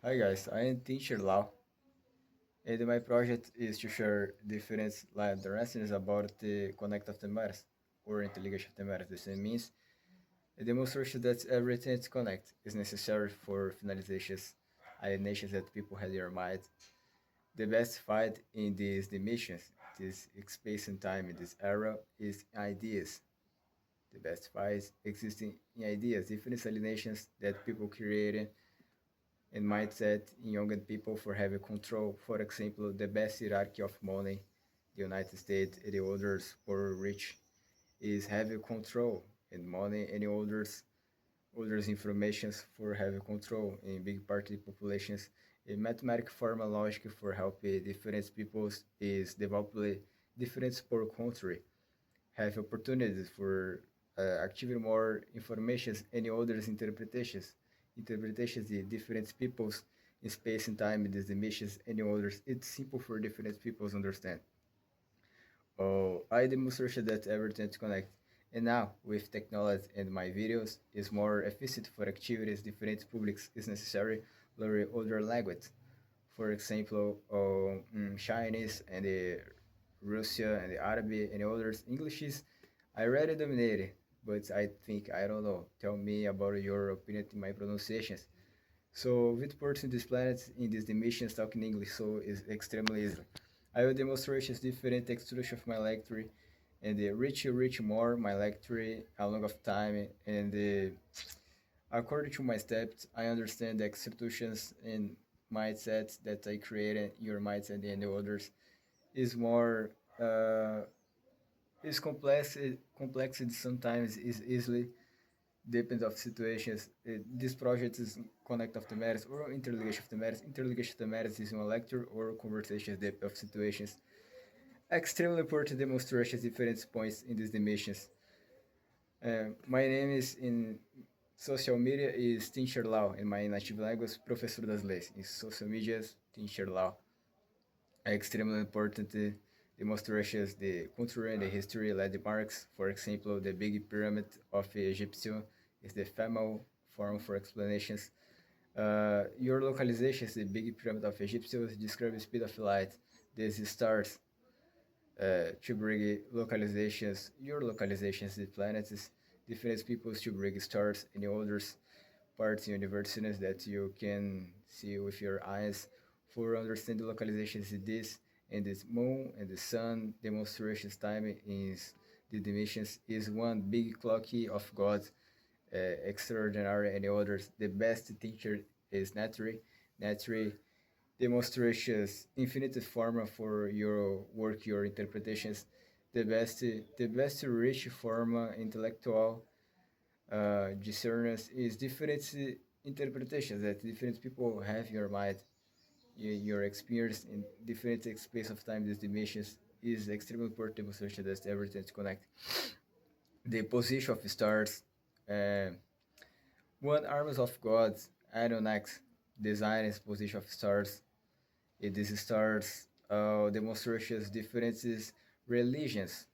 Hi guys, I am Teacher Lau, and my project is to share different lessons about the connect of the matters or intelligence of the matters. This means a demonstration that everything is connect is necessary for finalizations, alienations that people had in their mind. The best fight in these dimensions, this space and time in this era is ideas. The best fight existing in ideas, different alienations that people created and mindset in young people for having control. For example, the best hierarchy of money, the United States and the others for rich is having control in money and others informations for having control in big part of the populations. A mathematical formula logic for helping different peoples is developing different per country have opportunities for achieving more information and others interpretations the different peoples in space and time these emissions and others it's simple for different peoples understand. Oh, I demonstration that everything is connect, and now with technology and my videos is more efficient for activities different publics is necessary learn other language. For example, Chinese and the Russia and the Arabic and others Englishes I already dominated, but I think I don't know. Tell me about your opinion in my pronunciations. So with person this planet in these dimensions talking English, so is extremely easy. I will demonstrate different textures of my lecture and the reach more my lecture along of time and according to my steps, I understand the institutions and mindsets that I created, your mindset and the others is more uh, is complex. Complexity sometimes is easily depends of situations. This project is connect of the matters or interligation of the matters. Interligation of the matters is one lecture or conversations depth of situations. Extremely important demonstrations different points in these dimensions. My name is in social media is Teacher Lau, and my native language Professor das Leis. In social media, Teacher Lau. Extremely important demonstrations the culture and the history landmarks. For example, the Big Pyramid of Egyptian is the famous form for explanations. Your localizations, the Big Pyramid of Egyptian describe the speed of light. These stars to bring localizations, your localizations, the planets, different peoples to bring stars and others parts in universities that you can see with your eyes for understand the localizations of this and this moon and the sun demonstrations time is the dimensions is one big clocky of God extraordinary and the others the best teacher is naturally demonstrations infinite form for your work your interpretations the best rich form intellectual discernance is different interpretations that different people have in your mind your experience in different space of time these dimensions is extremely important demonstration that everything is connected the position of stars uh, one arms of God Adonax designs position of stars these stars demonstrations differences religions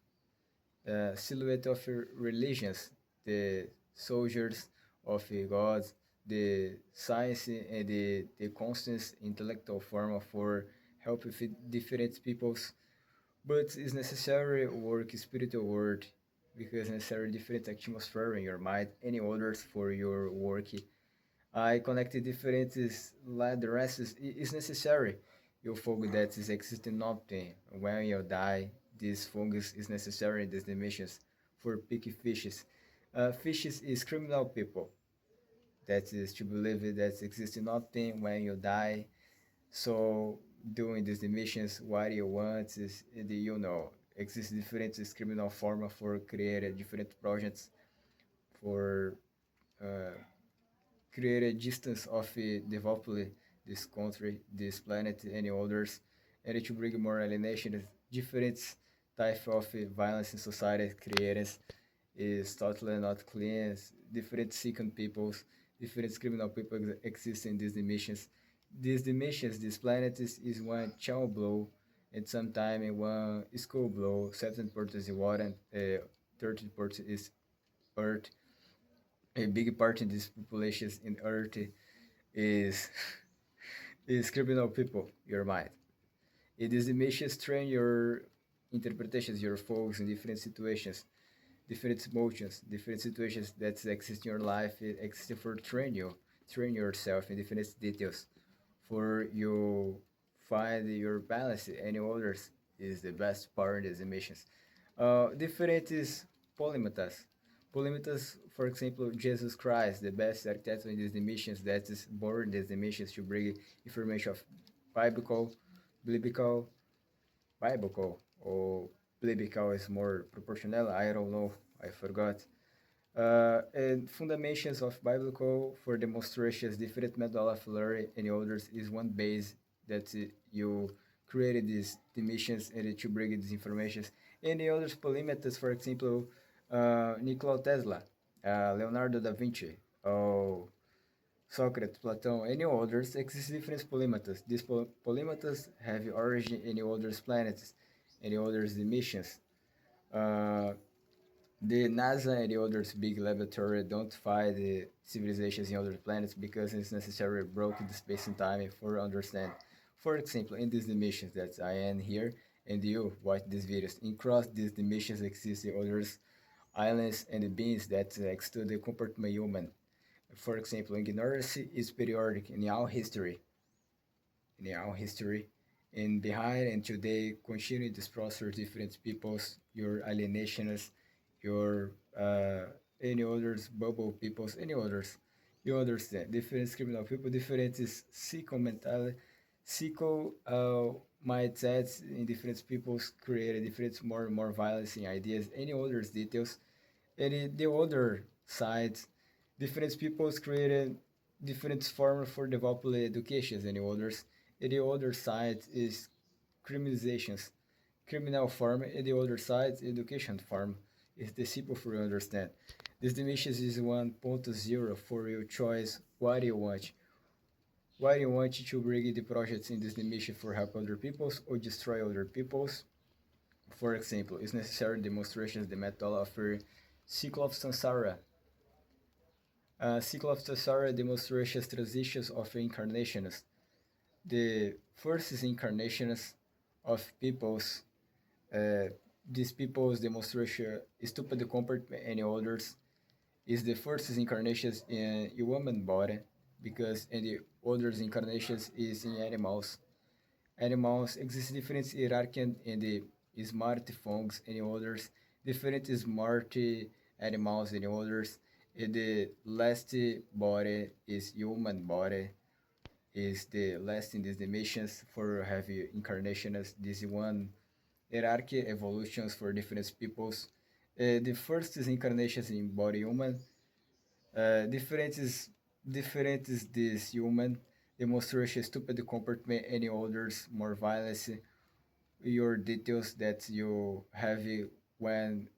silhouette of religions, the soldiers of gods, the science and the constant intellectual form for help with different peoples. But it's necessary work spiritual word because necessary different atmosphere in your mind, any orders for your work. I connected different addresses is necessary. Your fungus that is existing nothing. When you die, this fungus is necessary in these dimensions for picky fishes. Fishes is criminal people. That is to believe it that existing nothing when you die. So doing these dimensions, what you want is the exist different criminal form for create different projects for uh, create a distance of developing this country, this planet, any others, and it will bring more alienation. Different type of violence in society created is totally not clean. Different second peoples, different criminal people exist in these dimensions. These dimensions, this planet is one child blow, and sometime in one school blow. 7% is water, and 30% is earth. A big part of this population in Earth is is criminal people, your mind. It is the missions train your interpretations, your focus in different situations, different emotions, different situations that exist in your life, it exists for train yourself in different details for you find your balance. Any others is the best part in these emissions. Different is polymaths. Polymaths, for example, Jesus Christ, the best architect in these emissions that is born these emissions to bring information of biblical, biblical, biblical, or biblical is more proportional. I don't know. I forgot. And fundamentals of biblical for demonstrations, different method of learning and others is one base that you created these dimensions and to bring these informations. And the others polymethods, for example, Nikola Tesla, Leonardo da Vinci, or Socrates, Plato, any others exist different polymaths. These polymaths have origin in others planets, any others dimensions. Uh, the NASA and the others big laboratory don't find the civilizations in other planets because it's necessary broke the space and time for understand. For example, in these dimensions that I am here and you watch these videos, in cross these dimensions exist the others islands and the beings that extend the compartment human. For example, ignorance is periodic in our history, and behind and today continue this process different peoples, your alienations, your any others bubble peoples, any others. You understand different criminal people, different is psycho mentality, psycho mindsets in different peoples create different more and more violence in ideas, any others details, and the other sides, different peoples created different forms for developing educations and others. And the other side is criminalizations, criminal form, and the other side education form is the simple for you understand. This dimension is 1.0 for your choice. What do you want? Why do you want to bring the projects in this dimension for help other peoples or destroy other peoples? For example, it's necessary demonstrations the method of cycle of samsara. Cycle of samsara demonstrations transitions of incarnations. The first is incarnations of peoples. Uh, these people's demonstration stupid comportment and others is the first incarnations in human body because in the others incarnations is in animals. Animals exist different hierarchy in the smartphones and others, different smart animals and others. And the last body is human body, is the last in these dimensions for heavy incarnations. This one hierarchy evolutions for different peoples. The first is incarnations in body human. Different is this human demonstration stupid comportment any others more violence your details that you have when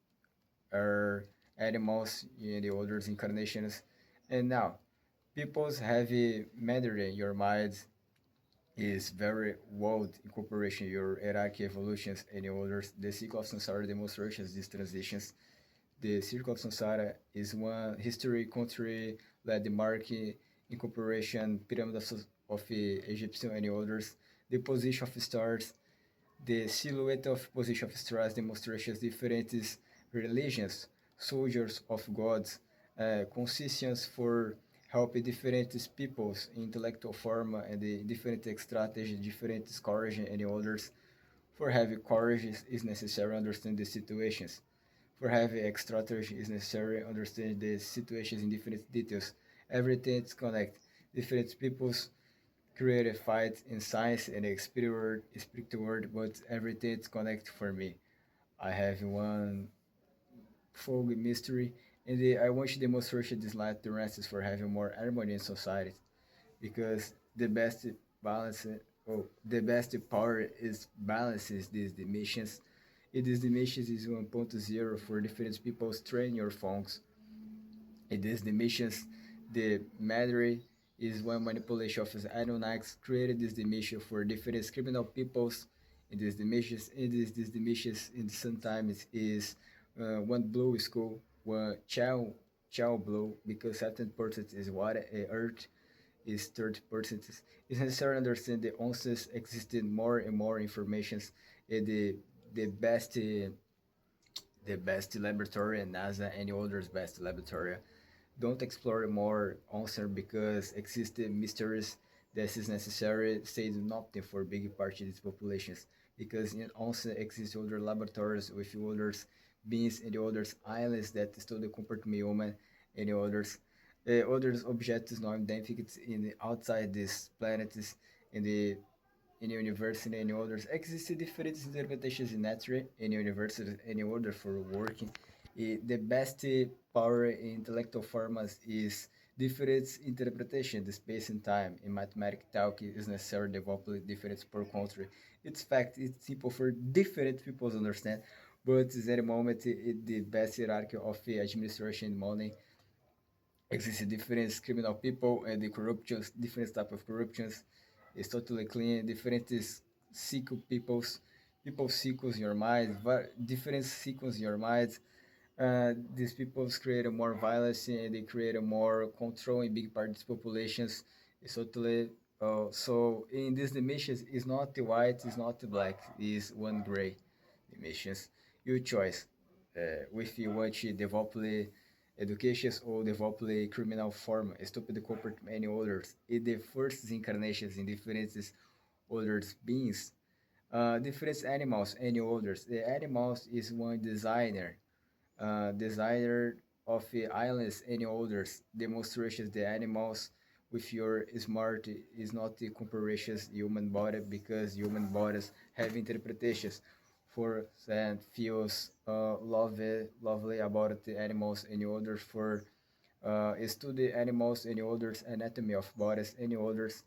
are animals in the others incarnations. And now people's heavy matter in your mind is very wild incorporation your hierarchy evolutions and others the cycle of samsara demonstrations these transitions. The circle of samsara is one history country landmark incorporation pyramid of Egyptian and others the position of stars, the silhouette of position of stars demonstrations different religions, soldiers of gods, conscience for help different peoples, intellectual form and the different strategy, different courage and others. For having courage is necessary to understand the situations. For having strategy is necessary to understand the situations in different details. Everything is connected. Different peoples create a fight in science and spiritual world, but everything is connected for me. I have one folk mystery, and I want to demonstrate this light differences for having more harmony in society. Because the best balance, the best power is balances these dimensions. And these dimensions is 1.0 for different people's train your phones. In these dimensions, the matter is one manipulation of Anunnakis created this dimension for different criminal peoples. In these dimensions, in sometimes is one blue school, one chow blue because 70% is water, earth, is 30%. It's necessary to understand the onset existed more and more informations and the best the best laboratory and NASA and others best laboratory don't explore more answer because existed mysteries that is necessary say nothing for big part of these populations because in also exist other laboratories with others beings and others islands that study comportment human and others others objects not identified in the outside these planets in the university and others exist different interpretations in nature in university and order for working. The best power in intellectual forms is different interpretation, the space and time. In mathematical talk is necessary to develop different per country. It's fact, it's simple for different people to understand, but at any moment, the best hierarchy of administration and money exists different criminal people and the corruptions, different type of corruptions. It's totally clean. Different sequel people sequels in your mind, different sequels in your mind. These peoples create a more violence and they create a more control in big part of these populations. It's totally so in these dimensions, it's not the white, it's not the black, it's one gray dimensions. Your choice. If you want to develop the education or develop the criminal form, stop the corporate many others. In the first incarnations in different others beings, different animals, any others. The animals is one designer of the islands and others demonstrations the animals with your smart is not the comparisons human body because human bodies have interpretations for and feels lovely about the animals and others for study animals and others anatomy of bodies and others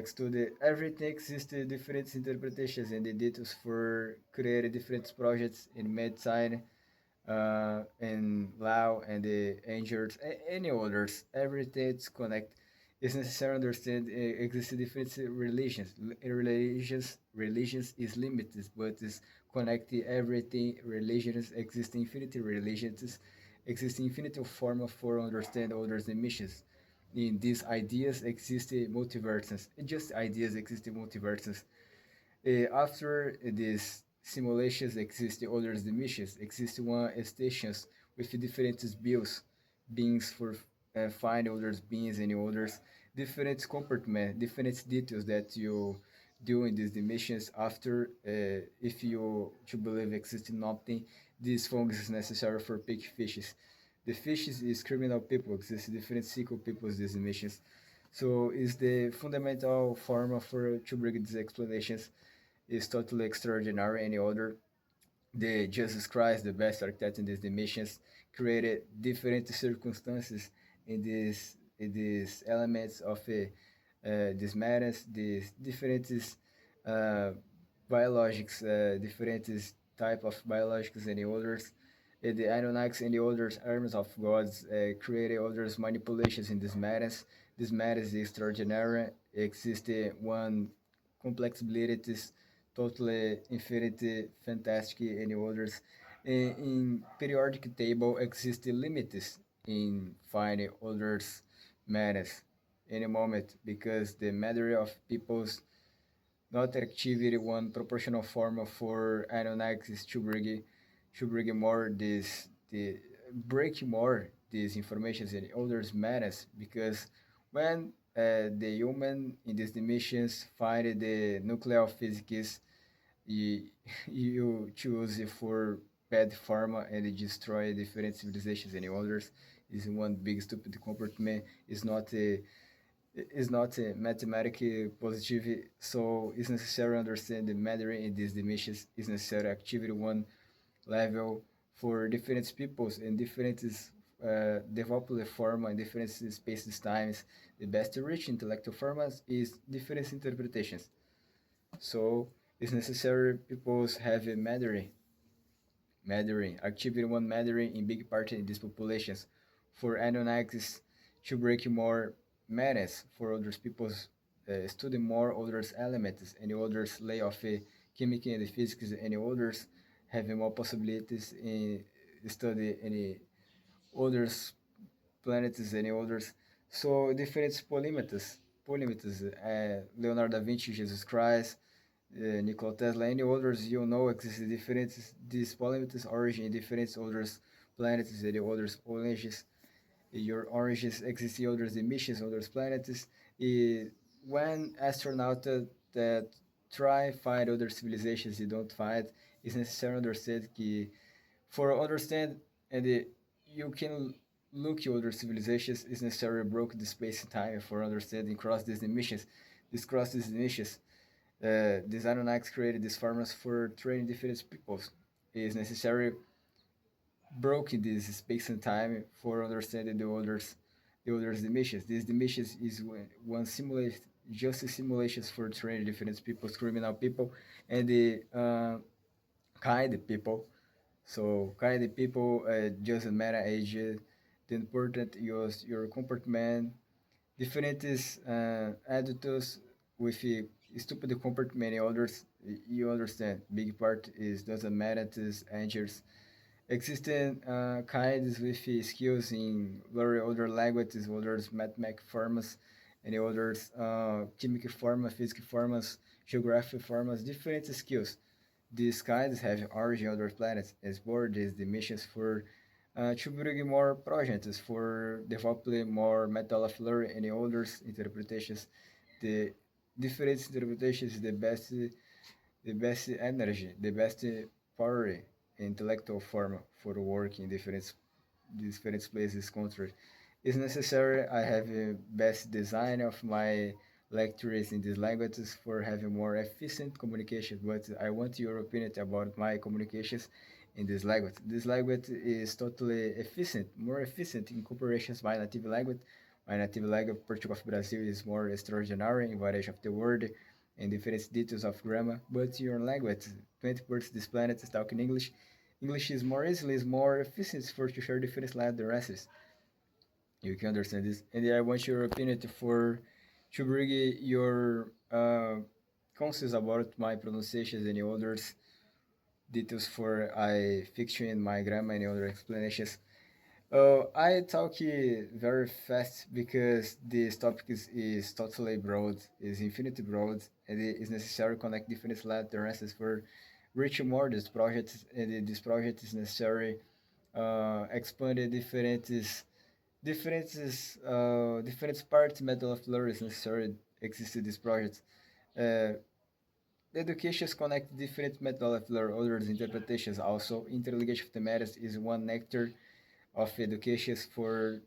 study everything exists different interpretations and the details for create different projects in medicine and law and the injured, any others, everything is connect. It's necessary to understand exist different religions. Religions is limited, but is connect everything. Religions exist infinity religions, exist infinite form for understand others and missions. In these ideas exist multiverses. Just ideas exist multiverses after these simulations exist other dimensions, exist one stations with different bills, beings for find others beings and others, different compartment, different details that you do in these dimensions after if you to believe exists nothing, this fungus is necessary for big fishes. The fishes is criminal people, exist different psycho peoples these dimensions. So is the fundamental form for to bring these explanations is totally extraordinary. Any other, the Jesus Christ, the best architect in these dimensions, created different circumstances in these elements of these matters, these different uh, biologics, different type of biologics and the others. The Anunnakis and the others arms of gods created others manipulations in these matters. This matters is extraordinary. Existed one complex abilities totally infinity, fantastic, and others. In periodic table exist limits in finding others matters any moment because the matter of people's not activity one proportional form for Anunnakis should bring more this the break more these informations in others matters because when the human in these dimensions find the nuclear physics you, you choose for bad pharma and destroy different civilizations and others is one big stupid comportment is not a mathematically positive so it's necessary to understand the matter in these dimensions is necessary activity one level for different peoples and different develop the form and different spaces times the best rich intellectual forms is different interpretations so it's necessary peoples have a mattering, activity one mattering in big part in these populations. For Anunnakis to break more matters for others people's study more others elements and others lay of chemical and physics and others have more possibilities in study any others planets and others So different polymaths, Leonardo da Vinci, Jesus Christ, Nikola Tesla, any others you know exist different these polymaths origin in different others planets and others oranges. Your oranges exist in others emissions, others planets. When astronaut that try find other civilizations you don't find, it's necessary to understand que for understand and you can look at other civilizations is necessary broke the space and time for understanding cross these emissions. This cross these emissions. These Anunnakis created these formats for training different peoples. It is necessary broken this space and time for understanding the others emissions. These emissions is one simulation just simulations for training different peoples, criminal people, and the kind people. So kind people doesn't matter age. The important is your comportment. Different adults with a stupid comportment. Others you understand. Big part is doesn't matter to angels. Existing kinds with skills in other languages, others mathematical forms, and others chemical forms, physical forms, geographic forms, different skills. These kinds have origin on other planets as board is the missions for to bring more projects for developing more metal of learning and others interpretations. The different interpretations is the best energy, the best power, intellectual form for work in different places, countries. It's necessary I have a best design of my lectures in these languages for having more efficient communication. But I want your opinion about my communications in this language. This language is totally efficient, more efficient in comparisons my native language. My native language, Portuguese of Brazil, is more extraordinary in variation of the word and different details of grammar. But your language, 20% this planet is talking English. English is more easily, is more efficient for to share different addresses. You can understand this. And I want your opinion for to bring your concepts about my pronunciations and others details for I fiction my grammar and other explanations. I talk very fast because this topic is totally broad, is infinitely broad, and it is necessary to connect different letters for reach more this project. And this project is necessary expand the different parts method of learning is necessary exist in this project. Uh, the educations connect different method of learning, others interpretations also. Interligation of the matters is one nectar of educations for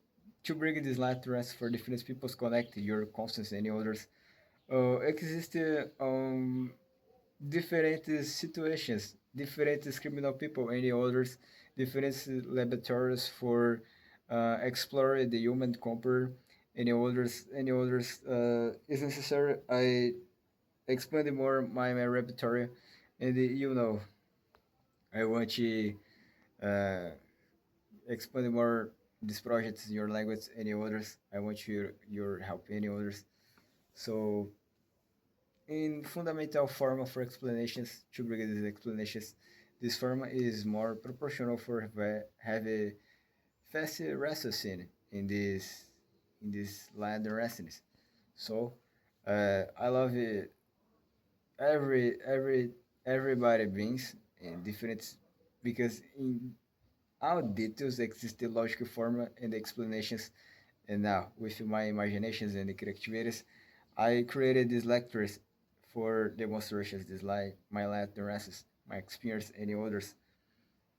to bring these letters for different peoples connect your constants and others. Exist different situations, different criminal people and others, different laboratories for explore the human computer any others is necessary. I expand more my repertoire and I want to uh, expand more these projects in your language any others. I want your help any others. So in fundamental form for explanations, to bring these explanations, this form is more proportional for have a fast raciocinio in this line resonance. So I love it. Everybody brings in different because in all details exist the logical form and the explanations. And now with my imaginations and the creativities, I created these lectures for demonstrations, this like my lectures, my experience, any others.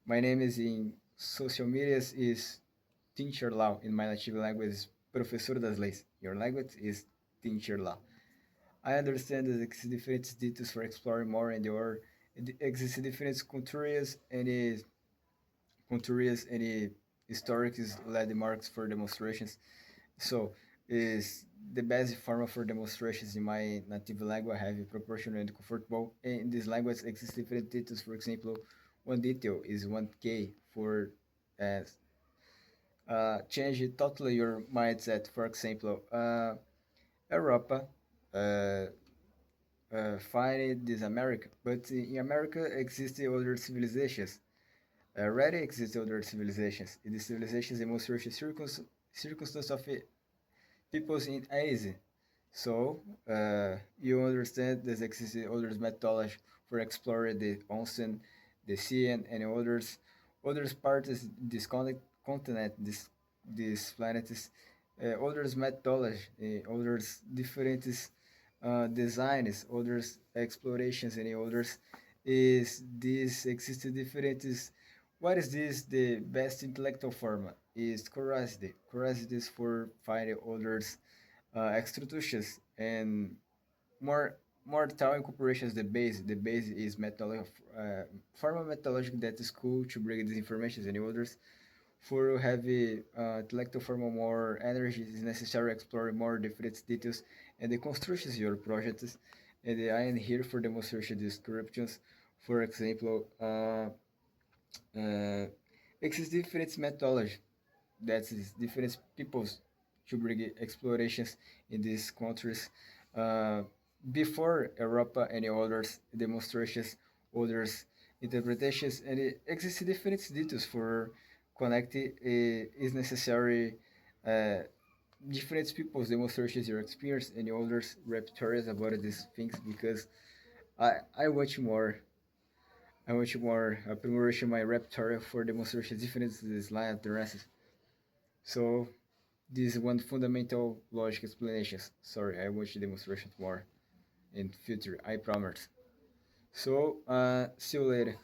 My name is in social medias is Teacher Lau. In my native language is Professor das Leis. Your language is Teacher Lau. I understand that exists different details for exploring more and there are exists different cultures and historic landmarks for demonstrations. So is the best form for demonstrations in my native language have a proportional and comfortable. In this language exist different details. For example, one detail is 1K for uh, change totally your mindset. For example, Europa uh, find this America, but in America exist other civilizations. Already exist other civilizations. In these civilizations demonstrate circumstance of people's in easy. So you understand there's existing others methodology for exploring the onsen, the sea, and others parts this continent, this planet is others methodology, others different designs, others explorations, and others is this existing different is what is this the best intellectual form is curiosity. Curiosity is for finding others institutions and more more town incorporations the base. The base is methodology, formal methodology that is cool to bring these informations and others for heavy intellectual formal more energy is necessary to explore more different details and the constructions of your projects. And I am here for demonstration descriptions. For example, exists different methodology that is different peoples to bring explorations in these countries. Uh, Before Europa, any others demonstrations, others interpretations, and it exists different details for connecting is necessary. Uh, Different people's demonstrations your experience and others repertories about these things because I watch more. I want more apprimoration my repertoire for demonstration different this line of the rest. So this is one fundamental logic explanations. Sorry, I want to demonstration more in future. I promise. So see you later.